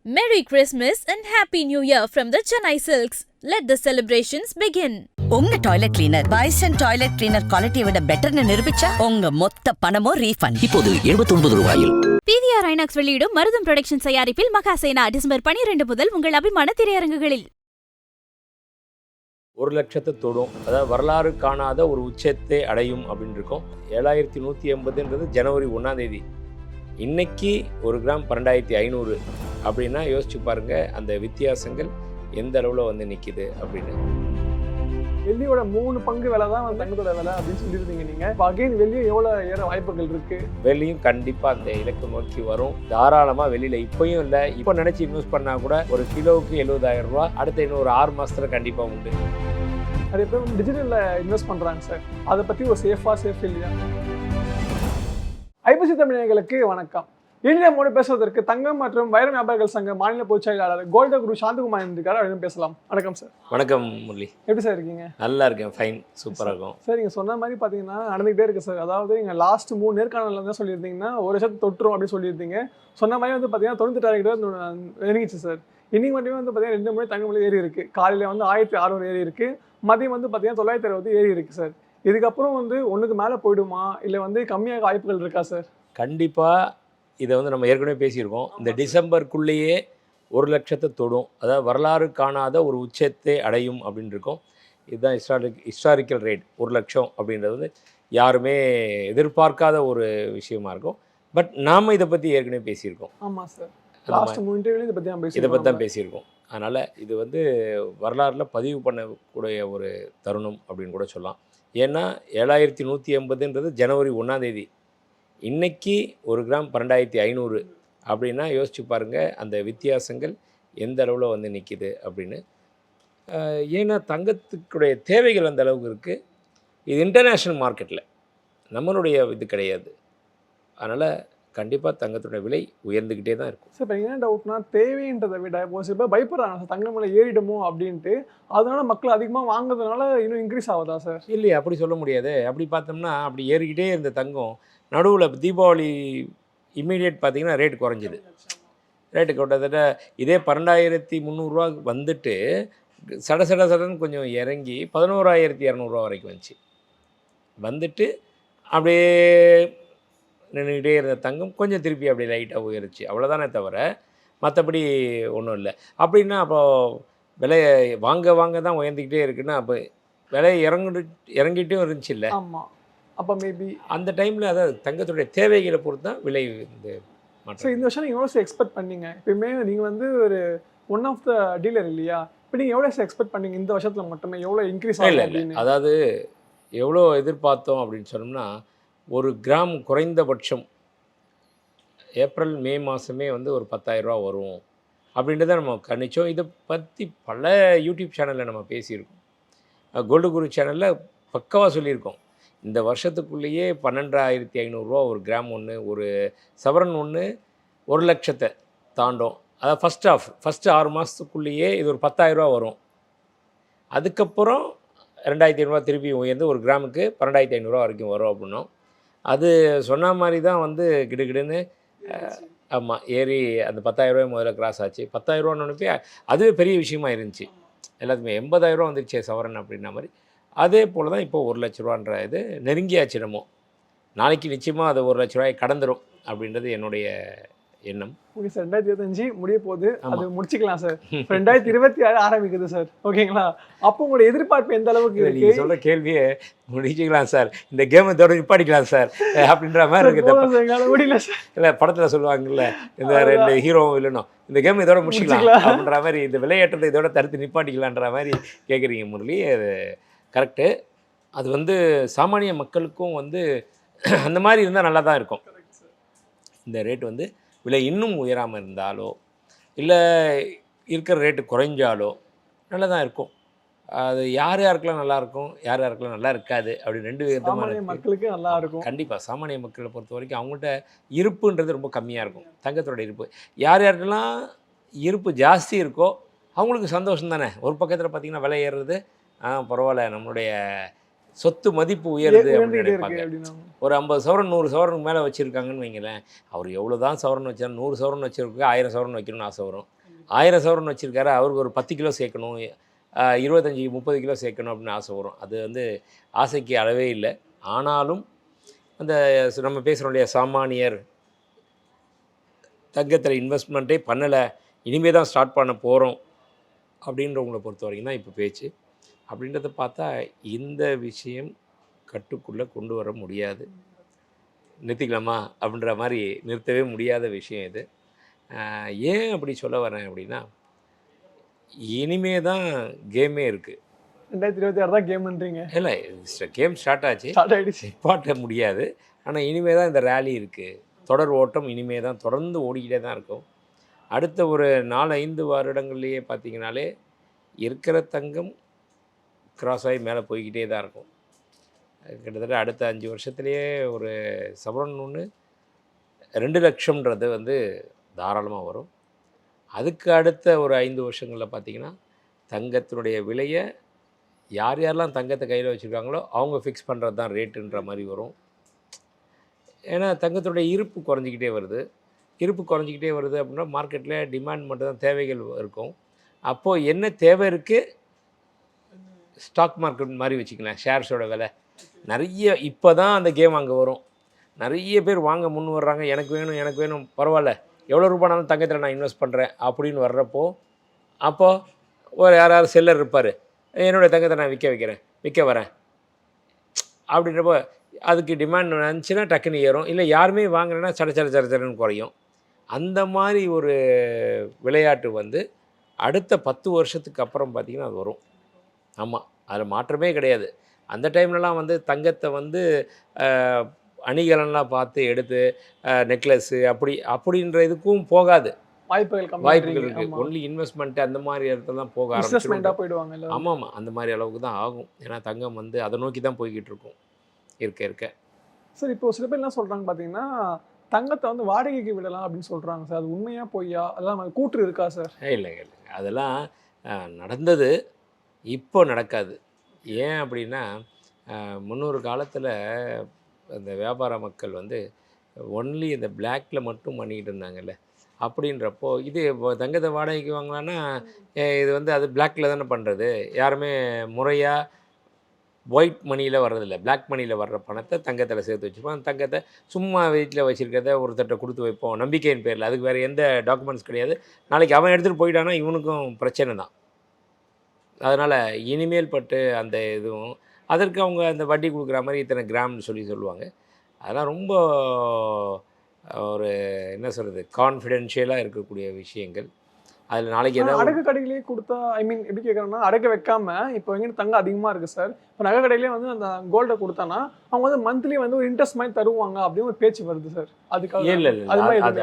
Merry Christmas and Happy New Year from the Chennai Silks. Let the celebrations begin. உங்க toilet cleaner bison toilet cleaner குவாலிட்டியை விட பெட்டர்னு நிரூபிச்சா உங்க மொத்த பணமும் refund. இப்போது 79 ரூபாயில். PVR INOX வெளியிடும் மருதம் புரொடக்ஷன் தயாரிப்பில் மகாசேனா டிசம்பர் 12 முதல் உங்கள் அபிமான திரையரங்குகளில். 1,00,000 தொடும், அதாவது வரலாறு காணாத ஒரு உச்சத்தை அடையும் அப்படின்னு இருக்கோம். 7,180 ஜனவரி 1ஆம் தேதி. இன்னைக்கு 1 கிராம் 12,500 அப்படின்னா யோசிச்சு பாருங்க அந்த வித்தியாசங்கள் எந்த அளவில் வந்து நிற்கிது அப்படின்னு. வெள்ளியோட 3 பங்கு விலை தான் தங்கத்தோட விலை அப்படின்னு சொல்லியிருந்தீங்க நீங்க. இப்போ அகைன் வெள்ளியும் எவ்வளோ ஏற வாய்ப்புகள் இருக்கு? வெள்ளியும் கண்டிப்பாக அந்த இலக்கு நோக்கி வரும். தாராளமாக வெளியில் இப்பயும் இல்லை, இப்போ நினச்சி இன்வெஸ்ட் பண்ணால் கூட ஒரு கிலோவுக்கு 70,000 ரூபா அடுத்த இன்னொரு 6 மாதத்துல கண்டிப்பாக உண்டு. நிறைய பேர் டிஜிட்டலில் இன்வெஸ்ட் பண்ணுறாங்க சார். அதை பற்றி ஒரு சேஃப் இல்லையா? ஐபிசி தமிழர்களுக்கு வணக்கம். இந்திய மோடி பேசுவதற்கு தங்கம் மற்றும் வைர வியாபாரிகள் சங்க மாநில பொதுச் செயலாளர் கோல்ட குரு சாந்தகுமார் இருக்காரு. அவரும் பேசலாம். வணக்கம் சார். வணக்கம் முரளி. எப்படி சார் இருக்கீங்க? நல்லா இருக்கேன், ஃபைன், சூப்பராக இருக்கும் சார். நீங்கள் சொன்ன மாதிரி பார்த்தீங்கன்னா நடந்துகிட்டே இருக்கு சார். அதாவது நீங்கள் லாஸ்ட் 3 நேர்காணலில் தான் சொல்லியிருந்தீங்கன்னா 1,00,000 தொட்டுரும் அப்படின்னு சொல்லியிருந்தீங்க. சொன்ன மாதிரி வந்து பார்த்தீங்கன்னா 98,000 நெருங்கிச்சு சார். இன்னைக்கு மட்டுமே வந்து பார்த்தீங்கன்னா 2 முறை தங்கம் விலை ஏறி இருக்கு. காலையில் வந்து 1,600 ஏறி இருக்கு, மதியம் வந்து பார்த்தீங்கன்னா 960 ஏறி இருக்கு சார். இதுக்கப்புறம் வந்து ஒன்றுக்கு மேலே போயிடுமா இல்லை வந்து கம்மியாக வாய்ப்புகள் இருக்கா சார்? கண்டிப்பாக இதை வந்து நம்ம ஏற்கனவே பேசியிருக்கோம். இந்த டிசம்பருக்குள்ளேயே 1,00,000 தொடும், அதாவது வரலாறு காணாத ஒரு உச்சத்தை அடையும் அப்படின்னு இருக்கோம். இதுதான் ஹிஸ்டாரிக்கல் ரேட். 1,00,000 அப்படின்றது வந்து யாருமே எதிர்பார்க்காத ஒரு விஷயமா இருக்கும். பட் நாம் இதை பற்றி ஏற்கனவே பேசியிருக்கோம். ஆமாம் சார், லாஸ்ட் 3 இன்டர்வியூல இதை பற்றி தான் பேசியிருக்கோம். அதனால் இது வந்து வரலாறில் பதிவு பண்ணக்கூடிய ஒரு தருணம் அப்படின்னு கூட சொல்லலாம். ஏன்னா 7,180 ஜனவரி 1ஆம் தேதி. இன்றைக்கி 1 கிராம் 12,500 அப்படின்னா யோசிச்சு பாருங்கள் அந்த வித்தியாசங்கள் எந்த அளவில் வந்து நிற்கிது அப்படின்னு. ஏன்னா தங்கத்துக்குடைய தேவைகள் அந்த அளவுக்கு இருக்குது. இது இன்டர்நேஷ்னல் மார்க்கெட்டில் நம்மளுடைய இது கிடையாது. அதனால் கண்டிப்பாக தங்கத்துடைய விலை உயர்ந்துக்கிட்டே தான் இருக்கும். சார் இப்போ என்ன டவுட்னா, தேவைன்றதை விட ஒரு சில பேர் பயப்படுறாங்க சார் தங்கம் விலை ஏறிடுமோ அப்படின்ட்டு. அதனால மக்கள் அதிகமாக வாங்குறதுனால இன்னும் இன்க்ரீஸ் ஆகுதா சார்? இல்லையா, அப்படி சொல்ல முடியாது. அப்படி பார்த்தோம்னா அப்படி ஏறிக்கிட்டே இருந்த தங்கம் நடுவில் தீபாவளி இம்மீடியட் பார்த்திங்கன்னா ரேட்டு குறைஞ்சிது. ரேட்டு கிட்டத்தட்ட இதே 12,300 வந்துட்டு சடன்னு கொஞ்சம் இறங்கி 11,200 வரைக்கும் வந்துச்சு. வந்துட்டு அப்படியே நின்றுக்கிட்டே இருந்த தங்கம் கொஞ்சம் திருப்பி அப்படியே லைட்டாக உயர்ச்சி, அவ்வளோதானே தவிர மற்றபடி ஒன்றும் இல்லை. அப்படின்னா அப்போது விலை வாங்க தான் உயர்ந்துக்கிட்டே இருக்குன்னா அப்போ விலை இறங்கிட்டும் இருந்துச்சு இல்லை? ஆமாம். அப்போ மேபி அந்த டைமில் அதாவது தங்கத்துடைய தேவைகளை பொறுத்து தான் விலை வந்து மாற்றம். ஸோ இந்த வருஷம் நீங்கள் எவ்வளோ எக்ஸ்பெக்ட் பண்ணீங்க? எப்பயுமே நீங்கள் வந்து ஒரு ஒன் ஆஃப் த டீலர் இல்லையா? இப்போ நீங்கள் எவ்வளோ எக்ஸ்பெக்ட் பண்ணீங்க இந்த வருஷத்தில் மட்டுமே எவ்வளோ இன்க்ரீஸ் ஆகும் அப்படின்னு? அதாவது எவ்வளோ எதிர்பார்த்தோம் அப்படின்னு சொன்னோம்னா 1 கிராம் குறைந்தபட்சம் ஏப்ரல் மே மாதமே வந்து ஒரு 10,000 ரூபா வரும் அப்படின்றத நம்ம கணிச்சோம். இதை பற்றி பல யூடியூப் சேனலில் நம்ம பேசியிருக்கோம். கோல்டு குரு சேனலில் பக்கவாக சொல்லியிருக்கோம். இந்த வருஷத்துக்குள்ளேயே 12,500 ஒரு கிராம் ஒன்று, ஒரு சவரன் ஒன்று 1,00,000 தாண்டும். அதாவது ஃபஸ்ட்டு 6 மாதத்துக்குள்ளேயே இது ஒரு 10,000 வரும். அதுக்கப்புறம் 2,500 திருப்பி உயர்ந்து 1 கிராமுக்கு 12,500 வரைக்கும் வரும் அப்படின்னோம். அது சொன்ன மாதிரி தான் வந்து கிடுகிடுன்னு ஆமாம் ஏறி அந்த 10,000 முதல்ல கிராஸ் ஆச்சு. 10,000 நினைப்பி அதுவே பெரிய விஷயமா இருந்துச்சு. எல்லாத்துக்குமே 80,000 வந்துருச்சு சவரன் அப்படின்ற மாதிரி. அதே போல் தான் இப்போ 1,00,000 இது நெருங்கியாச்சு. நம்ம நாளைக்கு நிச்சயமாக அது 1,00,000 கடந்துடும் அப்படின்றது என்னுடைய எண்ணம். ஓகே சார், 2025 முடிய போகுது, அது முடிச்சுக்கலாம் சார். 2026 ஆரம்பிக்குது சார், ஓகேங்களா? அப்போ உங்களோட எதிர்பார்ப்பு எந்த அளவுக்கு இருக்கு? நீங்கள் சொல்கிற கேள்வியே முடிச்சுக்கலாம் சார், இந்த கேமை தொடர்ந்து நிப்பாட்டிக்கலாம் சார் அப்படின்ற மாதிரி இருக்குது. முடியல சார். இல்லை படத்தில் சொல்லுவாங்கல்ல, இந்த 2 ஹீரோ இல்லைனோ இந்த கேம் இதோட முடிச்சுக்கலாம் அப்படின்ற மாதிரி, இந்த விளையாட்டத்தை இதோட தடுத்து நிப்பாட்டிக்கலான்ற மாதிரி கேட்குறீங்க முரளி. அது கரெக்டு. அது வந்து சாமானிய மக்களுக்கும் வந்து அந்த மாதிரி இருந்தால் நல்லா தான் இருக்கும். இந்த ரேட்டு வந்து விலை இன்னும் உயராமல் இருந்தாலோ இல்லை இருக்கிற ரேட்டு குறைஞ்சாலோ நல்லா தான் இருக்கும். அது யாருக்கெல்லாம் நல்லாயிருக்கும், யாருக்கெல்லாம் நல்லா இருக்காது அப்படி 2 விதமான மக்களுக்கு நல்லா இருக்கும். கண்டிப்பாக சாமானிய மக்களை பொறுத்த வரைக்கும் அவங்கள்ட்ட இருப்புன்றது ரொம்ப கம்மியாக இருக்கும். தங்கத்தோட இருப்பு யாருக்கெல்லாம் இருப்பு ஜாஸ்தி இருக்கோ அவங்களுக்கு சந்தோஷம் தானே. ஒரு பக்கத்தில் பார்த்திங்கன்னா விலை ஏறுறது, பரவாயில்ல நம்மளுடைய சொத்து மதிப்பு உயருது அப்படின்னு உயர்ந்துகிட்டே நினைப்பாங்க. இருக்கு அப்படின்னா. ஒரு 50 சவரன் 100 சவரனுக்கு மேலே வச்சுருக்காங்கன்னு வைங்களேன், அவர் எவ்வளோ தான் சவரன் வச்சா 100 சவரன் வச்சுருக்கு 1000 சவரன் வைக்கணும்னு ஆசை வரும். 1000 சவரன் வச்சுருக்காரு, அவருக்கு ஒரு 10 கிலோ சேர்க்கணும், 25 30 கிலோ சேர்க்கணும் அப்படின்னு ஆசை வரும். அது வந்து ஆசைக்கு அளவே இல்லை. ஆனாலும் அந்த நம்ம பேசுகிறோம் இல்லையா, சாமானியர் தங்கத்தில் இன்வெஸ்ட்மெண்ட்டே பண்ணலை, இனிமே தான் ஸ்டார்ட் பண்ண போகிறோம் அப்படின்றவங்கள பொறுத்த வரைக்கும் தான் இப்போ பேச்சு. அப்படின்றத பார்த்தா இந்த விஷயம் கட்டுக்குள்ளே கொண்டு வர முடியாது. நிறுத்திக்கலாமா அப்படின்ற மாதிரி நிறுத்தவே முடியாத விஷயம் இது. ஏன் அப்படி சொல்ல வரேன் அப்படின்னா, இனிமே தான் கேமே இருக்குது. 2026 தான் கேம்ன்றீங்க. இல்லை, கேம் ஸ்டார்ட் ஆச்சு, ஸ்டார்ட் ஆகிடுச்சு. நிப்பாட்ட முடியாது. ஆனால் இனிமே தான் இந்த ரேலி இருக்குது, தொடர் ஓட்டம் இனிமே தான் தொடர்ந்து ஓடிக்கிட்டே தான் இருக்கும். அடுத்த ஒரு 4-5 வருடங்கள்லேயே பார்த்திங்கனாலே இருக்கிற தங்கம் கிராஸ் ஆகி மேலே போய்கிட்டே தான் இருக்கும். கிட்டத்தட்ட அடுத்த 5 வருஷத்துலேயே ஒரு சவரன் ஒன்று 2 லட்சம்ன்றது வந்து தாராளமாக வரும். அதுக்கு அடுத்த ஒரு 5 வருஷங்களில் பார்த்திங்கன்னா தங்கத்தினுடைய விலையை யாரெல்லாம் தங்கத்தை கையில் வச்சுருக்காங்களோ அவங்க ஃபிக்ஸ் பண்ணுறது தான் ரேட்டுன்ற மாதிரி வரும். ஏன்னா தங்கத்துடைய இருப்பு குறைஞ்சிக்கிட்டே வருது. இருப்பு குறைஞ்சிக்கிட்டே வருது அப்படின்னா மார்க்கெட்டில் டிமாண்ட் மட்டும் தான், தேவைகள் இருக்கும். அப்போது என்ன தேவை இருக்குது, ஸ்டாக் மார்க்கெட் மாதிரி வச்சுக்கலாம், ஷேர்ஸோட விலை நிறைய இப்போ தான் அந்த கேம் அங்கே வரும். நிறைய பேர் வாங்க முன் வர்றாங்க, எனக்கு வேணும் பரவாயில்ல, எவ்வளோ ரூபானாலும் தங்கத்தில் நான் இன்வெஸ்ட் பண்ணுறேன் அப்படின்னு வர்றப்போ, அப்போது ஒரு யாராவது செல்லர் இருப்பார், என்னோடய தங்கத்தை நான் விற்க வரேன் அப்படின்றப்போ அதுக்கு டிமாண்ட் நினச்சின்னா டக்குன்னு ஏறும். இல்லை யாருமே வாங்கினா சடச்சடன்னு குறையும். அந்த மாதிரி ஒரு விளையாட்டு வந்து அடுத்த 10 வருஷத்துக்கு அப்புறம் பார்த்திங்கன்னா அது வரும். ஆமாம், அதில் மாற்றமே கிடையாது. அந்த டைம்லலாம் வந்து தங்கத்தை வந்து அணிகலன்லாம் பார்த்து எடுத்து நெக்லஸ்ஸு அப்படின்ற இதுக்கும் போகாது. வாய்ப்புகள் இருக்குது. ஒன்லி இன்வெஸ்ட்மெண்ட்டு அந்த மாதிரி இடத்துலாம் போக போயிடுவாங்க. ஆமாம், அந்த மாதிரி அளவுக்கு தான் ஆகும். ஏன்னா தங்கம் வந்து அதை நோக்கி தான் போய்கிட்டு இருக்கும் இருக்க. சார், இப்போ சில பேர் என்ன சொல்கிறாங்க பார்த்தீங்கன்னா, தங்கத்தை வந்து வாடகைக்கு விடலாம் அப்படின்னு சொல்கிறாங்க சார். அது உண்மையாக பொய்யா, அதெல்லாம் கூற்று இருக்கா சார்? இல்லைங்க, அதெல்லாம் நடந்தது, இப்போ நடக்காது. ஏன் அப்படின்னா, முன்னொரு காலத்தில் அந்த வியாபார மக்கள் வந்து ஒன்லி இந்த பிளாக்ல மட்டும் பண்ணிக்கிட்டு இருந்தாங்கல்ல. அப்படின்றப்போ இது தங்கத்தை வாடகைக்கு வாங்கலான்னா இது வந்து அது பிளாக்ல தானே பண்ணுறது. யாருமே முறையாக ஒயிட் மணியில் வர்றதில்ல, பிளாக் மணியில் வர்ற பணத்தை தங்கத்தில் சேர்த்து வச்சுப்போம். அந்த தங்கத்தை சும்மா வீட்டில் வச்சுருக்கிறத ஒருத்தட்ட கொடுத்து வைப்போம் நம்பிக்கையின் பேரில். அதுக்கு வேறு எந்த டாக்குமெண்ட்ஸ் கிடையாது. நாளைக்கு அவன் எடுத்துகிட்டு போயிட்டானா இவனுக்கும் பிரச்சனை தான். அதனால் இனிமேல் பட்டு அந்த இதுவும் அதற்கு அவங்க அந்த வட்டி கொடுக்குற மாதிரி இத்தனை கிராம்னு சொல்லுவாங்க. அதெல்லாம் ரொம்ப ஒரு என்ன சொல்கிறது, கான்ஃபிடென்ஷியலாக இருக்கக்கூடிய விஷயங்கள். அதில் நாளைக்கு ஏதாவது அடகு கடையிலேயே கொடுத்தா, எப்படி கேட்குறேன்னா, அடகு வைக்காம இப்போ எங்கே தங்கம் அதிகமாக இருக்குது சார், இப்போ நகை கடையிலே வந்து அந்த கோல்டை கொடுத்தானா அவங்க வந்து மந்த்லி வந்து ஒரு இன்ட்ரெஸ்ட் மாதிரி தருவாங்க அப்படின்னு ஒரு பேச்சு வருது சார். அதுக்காக இல்லை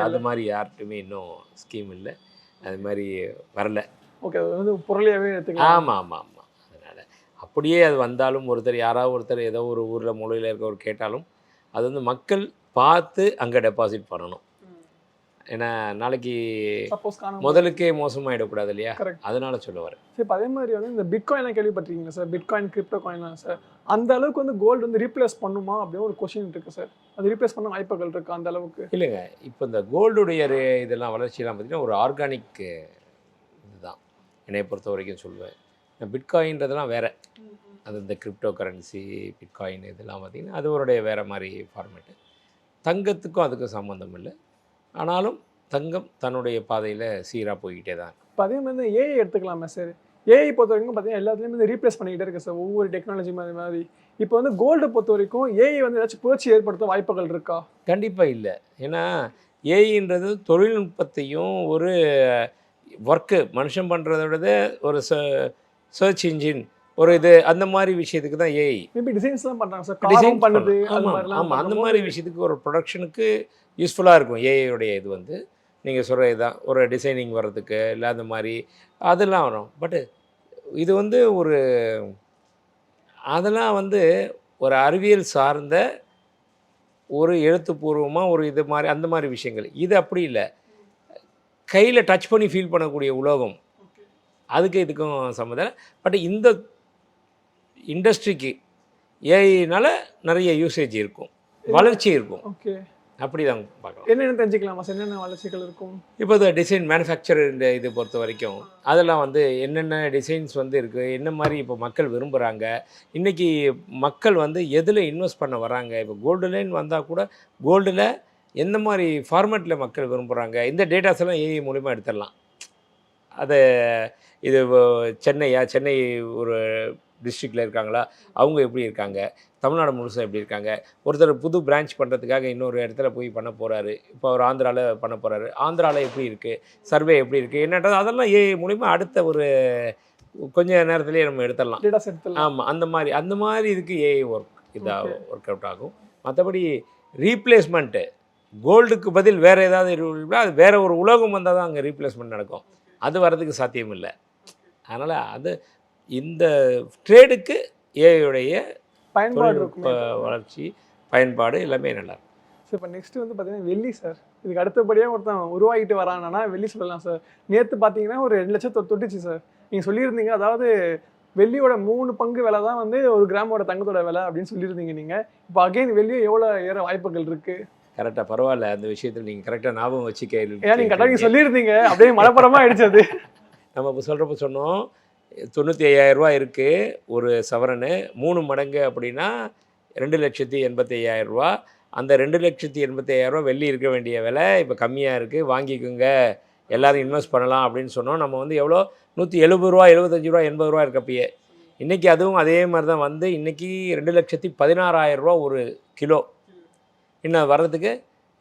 அது மாதிரி யார்ட்டுமே இன்னும் ஸ்கீம் இல்லை, அது மாதிரி வரல. ஓகே, அது வந்து பொருளையாகவே எடுத்துக்கலாம். ஆமாம். அதனால் அப்படியே அது வந்தாலும் யாராவது ஒருத்தர் ஏதோ ஒரு ஊரில் மூலையில் இருக்கவர் கேட்டாலும் அது வந்து மக்கள் பார்த்து அங்கே டெபாசிட் பண்ணணும். ஏன்னா நாளைக்கு முதலுக்கே மோசமாகிடக்கூடாது இல்லையா, அதனால சொல்ல வரேன். சரி, இப்போ அதே மாதிரி வந்து இந்த பிட்காயின்லாம் கேள்விப்பட்டிருக்கீங்க சார், பிட்காயின் கிரிப்டோ காயின்லாம் சார், அந்த அளவுக்கு வந்து கோல்டு வந்து ரீப்ளேஸ் பண்ணுமா அப்படின்னு ஒரு கொஸ்டின் இருக்குது சார். அது ரீப்ளேஸ் பண்ண வாய்ப்புகள் இருக்குது அந்த அளவுக்கு? இல்லைங்க, இப்போ இந்த கோல்டுடைய இதெல்லாம் வளர்ச்சியெல்லாம் பார்த்திங்கன்னா ஒரு ஆர்கானிக் இதுதான் என்னை பொறுத்த வரைக்கும் சொல்லுவேன். பிட்காயின்றதெல்லாம் வேறு, அது இந்த கிரிப்டோ கரன்சி பிட்காயின் இதெல்லாம் பார்த்திங்கன்னா அது ஒரு வேறு மாதிரி ஃபார்மேட்டு. தங்கத்துக்கும் அதுக்கும் சம்மந்தம் இல்லை. ஆனாலும் தங்கம் தன்னுடைய பாதையில் சீராக போய்கிட்டே தான். இப்போ அதே மாதிரி ஏஐ எடுத்துக்கலாமே சார். ஏஐ பொறுத்த வரைக்கும் பார்த்தீங்கன்னா எல்லாத்துலேயுமே வந்து ரீப்ளேஸ் பண்ணிக்கிட்டே இருக்குது சார், ஒவ்வொரு டெக்னாலஜி மாதிரி. இப்போ வந்து கோல்டு பொறுத்த வரைக்கும் ஏஐ வந்து ஏதாச்சும் புரட்சி ஏற்படுத்த வாய்ப்புகள் இருக்கா? கண்டிப்பாக இல்லை. ஏன்னா ஏஐன்றது தொழில்நுட்பத்தையும் ஒரு ஒர்க்கு மனுஷன் பண்ணுறத விட ஒரு சர்ச் இன்ஜின் ஒரு இது அந்த மாதிரி விஷயத்துக்கு தான் ஏஐ. மேபி டிசைன்ஸ்லாம் பண்ணுறாங்க சார், டிசைன் பண்ணுறது. ஆமாம், அந்த மாதிரி விஷயத்துக்கு ஒரு ப்ரொடக்ஷனுக்கு யூஸ்ஃபுல்லாக இருக்கும் ஏஐயோடைய இது வந்து. நீங்கள் சொல்கிற இதுதான் ஒரு டிசைனிங் வர்றதுக்கு இல்லை அந்த மாதிரி அதெல்லாம் வரும். பட்டு இது வந்து அதெல்லாம் வந்து ஒரு அறிவியல் சார்ந்த ஒரு எழுத்துப்பூர்வமாக ஒரு இது மாதிரி அந்த மாதிரி விஷயங்கள். இது அப்படி இல்லை, கையில் டச் பண்ணி ஃபீல் பண்ணக்கூடிய உலோகம். அதுக்கு இதுக்கும் சம்மந்தம். பட் இந்த இண்டஸ்ட்ரிக்கு ஏஐனால நிறைய யூசேஜ் இருக்கும், வளர்ச்சி இருக்கும். ஓகே, அப்படி தான் பார்க்கலாம். என்னென்ன தெரிஞ்சுக்கலாமா சார், என்னென்ன வளர்ச்சிகள் இருக்கும்? இப்போ இந்த டிசைன் மேனுஃபேக்சர் இந்த இது பொறுத்த வரைக்கும் அதெல்லாம் வந்து என்னென்ன டிசைன்ஸ் வந்து இருக்குது, என்ன மாதிரி இப்போ மக்கள் விரும்புகிறாங்க, இன்றைக்கி மக்கள் வந்து எதில் இன்வெஸ்ட் பண்ண வராங்க. இப்போ கோல்டுலேன்னு வந்தால் கூட கோல்டில் எந்த மாதிரி ஃபார்மேட்டில் மக்கள் விரும்புகிறாங்க, இந்த டேட்டாஸ் எல்லாம் ஏஐ மூலிமா எடுத்துடலாம். அதை இது சென்னை ஒரு டிஸ்ட்ரிக்டில் இருக்காங்களா, அவங்க எப்படி இருக்காங்க, தமிழ்நாடு முழுசாக எப்படி இருக்காங்க, ஒருத்தர் புது பிரான்ச் பண்ணுறதுக்காக இன்னொரு இடத்துல போய் பண்ண போகிறாரு, இப்போ அவர் ஆந்திராவில் பண்ண போகிறாரு, ஆந்திராவில் எப்படி இருக்குது, சர்வே எப்படி இருக்குது, என்னன்றது அதெல்லாம் ஏஐ மூலிமா அடுத்த ஒரு கொஞ்சம் நேரத்துலேயே நம்ம எடுத்துடலாம். டேட்டாஸ் எடுத்துடலாம். ஆமாம், அந்த மாதிரி இதுக்கு ஏஐ ஒர்க் அவுட் ஆகும். மற்றபடி ரீப்ளேஸ்மெண்ட்டு கோல்டுக்கு பதில் வேறு ஏதாவது அது வேறு ஒரு உலகம் வந்தால் தான் அங்கே ரீப்ளேஸ்மெண்ட் நடக்கும். அது வர்றதுக்கு சாத்தியம் இல்லை. அதனால் அது இந்த ட்ரேடுக்கு ஏஐயுடைய பயன்பாடு இருக்கும், வளர்ச்சி பயன்பாடு எல்லாமே நல்லா இருக்கும். சார். இப்போ நெக்ஸ்ட் வந்து பார்த்தீங்கன்னா வெள்ளி சார். இதுக்கு அடுத்தபடியாக ஒருத்தன் உருவாகிட்டு வரானா வெள்ளி சொல்லலாம் சார். நேற்று பார்த்தீங்கன்னா ஒரு 2 லட்சத்தை தொட்டுச்சு சார். நீங்கள் சொல்லியிருந்தீங்க, அதாவது வெள்ளியோட 3 பங்கு விலை தான் வந்து 1 கிராமோட தங்கத்தோட விலை அப்படின்னு சொல்லியிருந்தீங்க நீங்கள். இப்போ அகைன் வெள்ளியும் எவ்வளோ ஏற வாய்ப்புகள் இருக்குது? கரெக்டாக, பரவாயில்ல, அந்த விஷயத்தில் நீங்கள் கரெக்டாக ஞாபகம் வச்சு ஏன் நீங்கள் கரெக்டாக சொல்லியிருந்தீங்க, அப்படியே மனப்படமாக ஆயிடுச்சு. நம்ம இப்போ சொல்கிறப்ப சொன்னோம் 95,000 ரூபா இருக்குது ஒரு சவரனு, 3 மடங்கு அப்படின்னா 2,85,000 ரூபா. அந்த 2,85,000 ரூபா வெள்ளி இருக்க வேண்டிய விலை இப்போ கம்மியாக இருக்குது, வாங்கிக்கோங்க, எல்லோரும் இன்வெஸ்ட் பண்ணலாம் அப்படின்னு சொன்னோம். நம்ம வந்து எவ்வளோ 170 ரூபா, 75 ரூபா, 80 ரூபா இருக்கப்பயே. இன்றைக்கி அதுவும் அதே மாதிரி தான் வந்து இன்றைக்கி 2,16,000 ரூபா ஒரு கிலோ. இன்னும் வர்றதுக்கு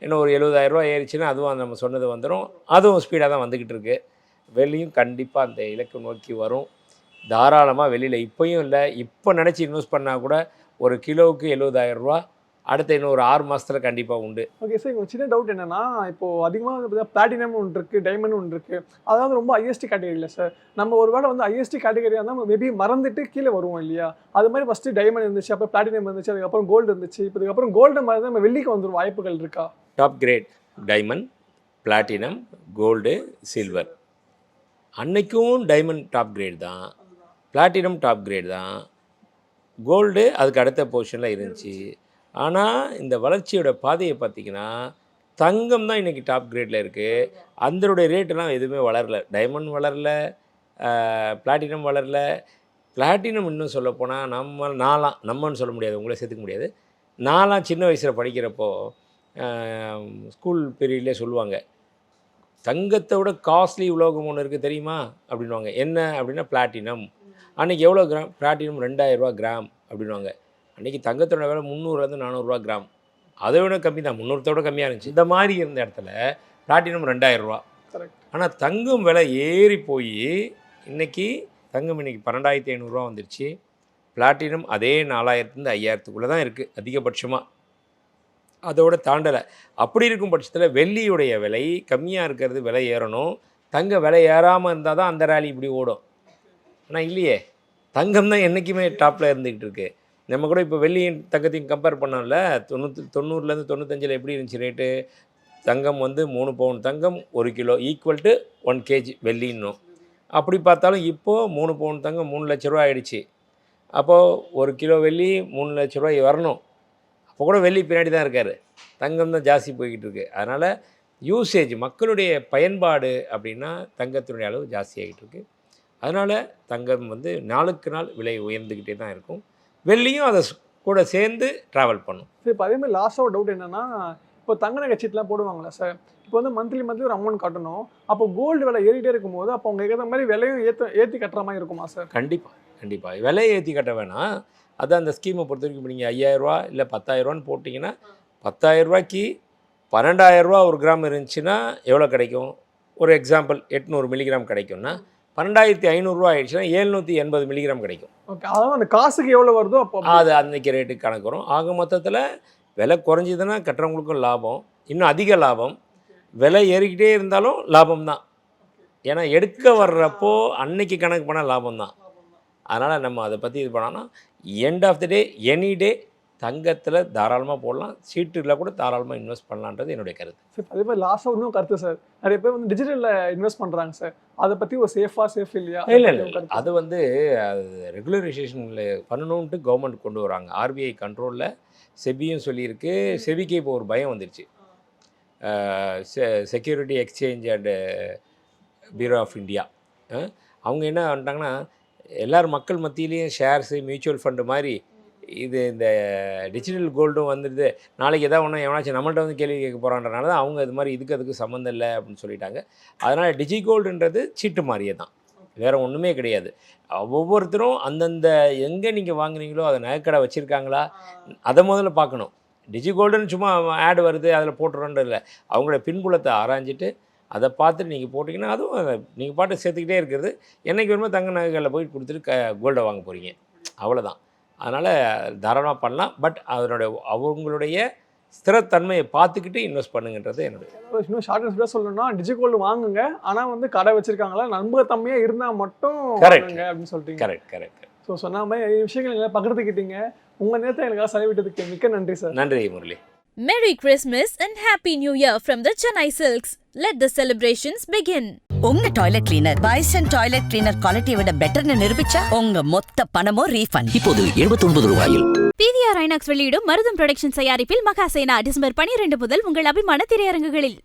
இன்னும் ஒரு 70,000 ரூபா ஏறிச்சுன்னா அதுவும் நம்ம சொன்னது வந்துடும். அதுவும் ஸ்பீடாக தான் வந்துக்கிட்டு இருக்குது. வெள்ளியும் கண்டிப்பாக அந்த இலக்கு நோக்கி வரும். தாராளமாக வெளியில் இப்போயும் இல்லை, இப்போ நினச்சி இன்வெஸ்ட் பண்ணால் கூட ஒரு கிலோவுக்கு 70,000 ரூபா அடுத்த இன்னும் ஒரு 6 மாதத்தில் கண்டிப்பாக உண்டு. ஓகே சார், ஒரு சின்ன டவுட் என்னென்னா, இப்போது அதிகமாக வந்து பிளாட்டினம் ஒன்று இருக்குது, டைமண்ட் ஒன்று இருக்குது, அதாவது ரொம்ப ஐஎஸ்டி கேட்டகரியில் சார். நம்ம ஒரு வேளை வந்து ஐஎஸ்டி கேட்டகரியாக இருந்தால் மேபி மறந்துட்டு கீழே வருவோம் இல்லையா? அது மாதிரி ஃபஸ்ட்டு டைமண்ட் இருந்துச்சு, அப்புறம் பிளாட்டினம் இருந்துச்சு, அதுக்கப்புறம் கோல்டு இருந்துச்சு, இப்போ இதுக்கப்புறம் கோல்டு மாதிரி தான் நம்ம வெள்ளிக்கு வந்துடும் வாய்ப்புகள் இருக்கா? Top grade diamond, platinum, gold, silver. அன்னைக்கும் டைமண்ட் டாப் கிரேட் தான், பிளாட்டினம் டாப் கிரேட் தான், கோல்டு அதுக்கு அடுத்த பொசிஷனில் இருந்துச்சு. ஆனால் இந்த வளர்ச்சியோட பாதையை பார்த்திங்கன்னா தங்கம் தான் இன்றைக்கி டாப் கிரேடில் இருக்குது. அதனுடைய ரேட்டெல்லாம் எதுவுமே வளரல. டைமண்ட் வளரல, பிளாட்டினம் வளரல. பிளாட்டினம் இன்னும் சொல்லப்போனால் நம்மன்னு சொல்ல முடியாது, உங்களே சேர்த்துக்க முடியாது. நான்லாம் சின்ன வயசில் படிக்கிறப்போ ஸ்கூல் பீரியட்லேயே சொல்லுவாங்க, தங்கத்தை விட காஸ்ட்லி உலோகம் ஒன்று இருக்குது தெரியுமா அப்படின்வாங்க. என்ன அப்படின்னா பிளாட்டினம். அன்றைக்கி எவ்வளோ கிராம்? பிளாட்டினம் 2,000 ரூபா கிராம் அப்படின்வாங்க. அன்றைக்கி தங்கத்தோட விலை 300 400 ரூபா கிராம். அதை விட கம்மி தான், 300 கம்மியாக இருந்துச்சு. இந்த மாதிரி இருந்த இடத்துல பிளாட்டினம் 2,000 ரூபா. ஆனால் தங்கம் விலை ஏறி போய் இன்றைக்கி தங்கம் 12,500 ரூபா வந்துருச்சு. பிளாட்டினம் அதே 4,000 5,000 தான் இருக்குது அதிகபட்சமாக, அதோட தாண்டலை. அப்படி இருக்கும் பட்சத்தில் வெள்ளியுடைய விலை கம்மியாக இருக்கிறது, விலை ஏறணும். தங்க விலை ஏறாமல் இருந்தால் தான் அந்த ரேலி இப்படி ஓடும். ஆனால் இல்லையே, தங்கம் தான் என்றைக்குமே டாப்பில் இருந்துக்கிட்டு இருக்குது. நம்ம கூட இப்போ வெள்ளியும் தங்கத்தையும் கம்பேர் பண்ணோம்ல, 90 95 எப்படி இருந்துச்சு ரேட்டு? தங்கம் வந்து 3 பவுன் தங்கம் 1 கிலோ ஈக்குவல் டு 1 kg வெள்ளின்னும். அப்படி பார்த்தாலும் இப்போது 3 பவுன் தங்கம் 3 லட்ச ரூபா ஆகிடுச்சு. அப்போது 1 கிலோ வெள்ளி 3 லட்ச ரூபாய் வரணும். அப்போ கூட வெள்ளி பின்னாடி தான் இருக்கார், தங்கம் தான் ஜாஸ்தி போய்கிட்டு இருக்குது. அதனால் யூசேஜ், மக்களுடைய பயன்பாடு அப்படின்னா தங்கத்தினுடைய அளவு ஜாஸ்தி ஆகிட்டு இருக்குது. அதனால் தங்கம் வந்து நாளுக்கு நாள் விலை உயர்ந்துக்கிட்டே தான் இருக்கும். வெள்ளியும் அதை கூட சேர்ந்து ட்ராவல் பண்ணும். சரி, இப்போ அதேமாதிரி லாஸ்ட்டாக ஒரு டவுட் என்னென்னா, இப்போ தங்க நகை சீட்லாம் போடுவாங்களா சார்? இப்போ வந்து மந்த்லி ஒரு அமௌண்ட் கட்டணும். அப்போ கோல்டு விலை ஏறிட்டே இருக்கும்போது அப்போ அவங்க ஏற்ற மாதிரி விலையும் ஏற்றி கட்டுற மாதிரி இருக்குமா சார்? கண்டிப்பாக விலையை ஏற்றி கட்ட வேணாம். அதான் அந்த ஸ்கீமை பொறுத்த வரைக்கும் இப்போ நீங்கள் 5,000 ரூபா இல்லை 10,000 ரூபான்னு போட்டிங்கன்னா 10,000 ரூபாய்க்கு 12,000 ரூபா ஒரு கிராம் இருந்துச்சுன்னா எவ்வளோ கிடைக்கும்? ஒரு எக்ஸாம்பிள் 800 மில்லிகிராம் கிடைக்கும்னா 12,500 ரூபா ஆயிடுச்சுன்னா 780 மில்லிகிராம் கிடைக்கும். ஓகே, அதாவது அந்த காசுக்கு எவ்வளோ வருதோ அப்போ அது அன்றைக்கி ரேட்டுக்கு கணக்கு வரும். ஆக மொத்தத்தில் விலை குறைஞ்சிதுன்னா கட்டுறவங்களுக்கும் லாபம், இன்னும் அதிக லாபம். விலை ஏறிக்கிட்டே இருந்தாலும் லாபம் தான். ஏன்னா எடுக்க வர்றப்போ அன்னைக்கு கணக்கு பண்ணால் லாபம் தான். அதனால் நம்ம அதை பற்றி இது பண்ணோன்னா end of the day any day தங்கத்தில் தாராளமாக போடலாம், சீட்டுல கூட தாராளமாக இன்வெஸ்ட் பண்ணலான்றது என்னுடைய கருத்து. சார் அதே மாதிரி லாஸ்ட்டாக இன்னும் கருத்து சார், நிறைய பேர் வந்து டிஜிட்டலில் இன்வெஸ்ட் பண்ணுறாங்க சார், அதை பற்றி ஒரு சேஃப் இல்லையா? இல்லை அது வந்து அது ரெகுலரைசேஷனில் பண்ணணுன்ட்டு கவர்மெண்ட் கொண்டு வராங்க. ஆர்பிஐ கண்ட்ரோலில் செபியும் சொல்லியிருக்கு. செபிக்கு இப்போ ஒரு பயம் வந்துருச்சு. Security exchange and bureau of India அவங்க என்ன பண்ணிட்டாங்கன்னா, எல்லாரும் மக்கள் மத்தியிலையும் ஷேர்ஸு மியூச்சுவல் ஃபண்டு மாதிரி இது இந்த டிஜிட்டல் கோல்டும் வந்துடுது, நாளைக்கு எதாவது ஒன்று எவனாச்சும் நம்மள்ட்ட வந்து கேள்வி கேட்க போகிறான்றனால தான் அவங்க இது மாதிரி அதுக்கு சம்மந்தம் இல்லை அப்படின்னு சொல்லிட்டாங்க. அதனால் டிஜி கோல்டுன்றது சீட்டு மாதிரியே தான், வேறு ஒன்றுமே கிடையாது. ஒவ்வொருத்தரும் அந்தந்த எங்கே நீங்கள் வாங்குறீங்களோ அதை நகைக்கடை வச்சுருக்காங்களா அதை முதல்ல பார்க்கணும். டிஜி கோல்டுன்னு சும்மா ஆட் வருது அதில் போட்டுறோன்றது இல்லை, அவங்களோட பின்புலத்தை ஆராய்ஞ்சிட்டு அதை பார்த்துட்டு நீங்கள் போட்டிங்கன்னா அதுவும் நீங்கள் பாட்டு சேர்த்துக்கிட்டே இருக்கிறது. என்றைக்கு வரும்போது தங்க நகைகளில் போய் கொடுத்துட்டு கோல்டை வாங்க போகிறீங்க, அவ்வளோதான். அதனால் தாராளமாக பண்ணலாம். பட் அவங்களுடைய ஸ்திரத்தன்மையை பார்த்துக்கிட்டு இன்வெஸ்ட் பண்ணுங்கன்றது என்னுடைய. இன்னும் ஷார்ட் அண்ட் ஸ்வீட்டாக சொல்லணும்னா டிஜிகோல்டு வாங்குங்க, ஆனால் வந்து கடை வச்சிருக்காங்களா நம்பகத்தன்மையாக இருந்தால் மட்டும் வாங்குங்க அப்படின்னு சொல்லிட்டீங்க. கரெக்ட். ஸோ சொன்ன மாதிரி நிறைய விஷயங்கள் எங்களை பகிர்ந்துக்கிட்டீங்க. உங்கள் நேரத்தை எனக்காக செலவிட்டதுக்கு மிக்க நன்றி சார். நன்றி Murali. Merry Christmas and Happy New Year from the Chennai Silks. Let the celebrations begin. உங்க toilet cleaner bison toilet cleaner குவாலிட்டியை விட பெட்டர்னு நிரூபிச்சா உங்க மொத்த பணமும் ரீஃபண்ட். இப்போது 79 ரூபாயில். PVR INOX வெளியிடும் மருதம் புரொடக்ஷன் தயாரிப்பில் மகாசேனா டிசம்பர் 12 முதல் உங்கள் அபிமான திரையரங்குகளில்.